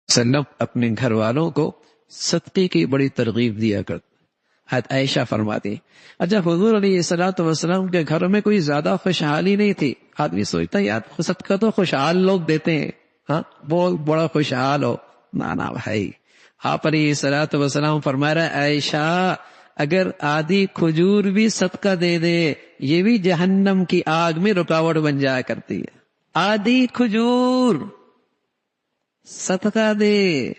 وسلم اپنے گھر والوں کو صدقے کی بڑی ترغیب دیا کرتے. حضرت عائشہ فرماتی اچھا حضور علیہ الصلوۃ والسلام کے گھروں میں کوئی زیادہ خوشحالی نہیں تھی. آدمی سوچتا یار صدقہ تو خوشحال لوگ دیتے ہیں, ہاں بہت بڑا خوشحال ہو. نا بھائی, آپ علیہ الصلوۃ والسلام فرما رہے عائشہ اگر آدھی کھجور بھی صدقہ دے دے یہ بھی جہنم کی آگ میں رکاوٹ بن جایا کرتی ہے. آدھی کھجور صدقہ دے.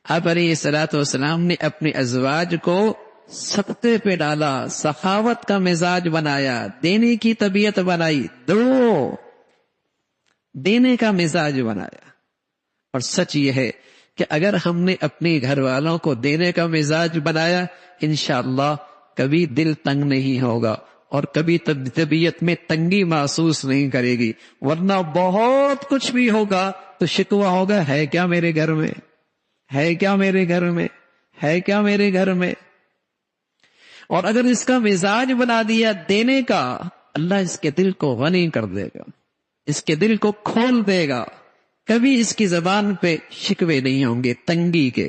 آپ علیہ الصلوۃ والسلام نے اپنے ازواج کو صدقے پہ ڈالا, سخاوت کا مزاج بنایا, دینے کی طبیعت بنائی, دو دینے کا مزاج بنایا. اور سچ یہ ہے کہ اگر ہم نے اپنے گھر والوں کو دینے کا مزاج بنایا انشاءاللہ کبھی دل تنگ نہیں ہوگا اور کبھی طبیعت میں تنگی محسوس نہیں کرے گی. ورنہ بہت کچھ بھی ہوگا تو شکوہ ہوگا, ہے کیا میرے گھر میں, ہے کیا میرے گھر میں, ہے کیا میرے گھر میں. اور اگر اس کا مزاج بنا دیا دینے کا, اللہ اس کے دل کو غنی کر دے گا, اس کے دل کو کھول دے گا. کبھی اس کی زبان پہ شکوے نہیں ہوں گے تنگی کے.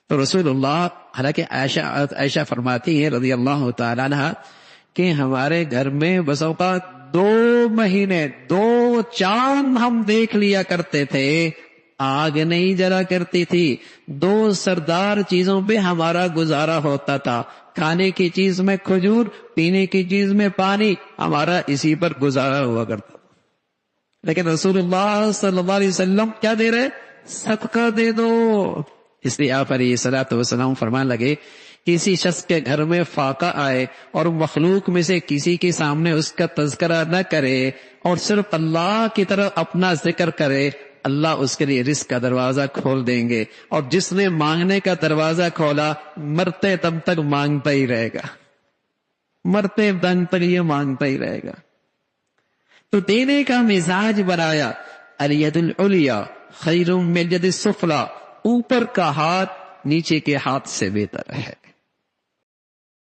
تو رسول اللہ حالانکہ عائشہ فرماتی ہے رضی اللہ تعالیٰ عنہ کہ ہمارے گھر میں بس اوقات 2 مہینے 2 چاند ہم دیکھ لیا کرتے تھے, آگ نہیں جلا کرتی تھی. 2 سردار چیزوں پہ ہمارا گزارا ہوتا تھا, کھانے کی چیز میں کھجور, پینے کی چیز میں پانی, ہمارا اسی پر گزارا ہوا کرتا. لیکن رسول اللہ صلی اللہ علیہ وسلم کیا دے رہے, صدقہ دے دو. اس لیے آپ علیہ الصلوۃ والسلام فرمان لگے کسی شخص کے گھر میں فاقہ آئے اور مخلوق میں سے کسی کے سامنے اس کا تذکرہ نہ کرے اور صرف اللہ کی طرف اپنا ذکر کرے, اللہ اس کے لیے رزق کا دروازہ کھول دیں گے. اور جس نے مانگنے کا دروازہ کھولا مرتے دم تک مانگتا ہی رہے گا, مرتے دم تک یہ مانگتا ہی رہے گا. تو دینے کا مزاج بنایا. الید العلیٰ خیر من الید السفلیٰ, اوپر کا ہاتھ نیچے کے ہاتھ سے بہتر ہے.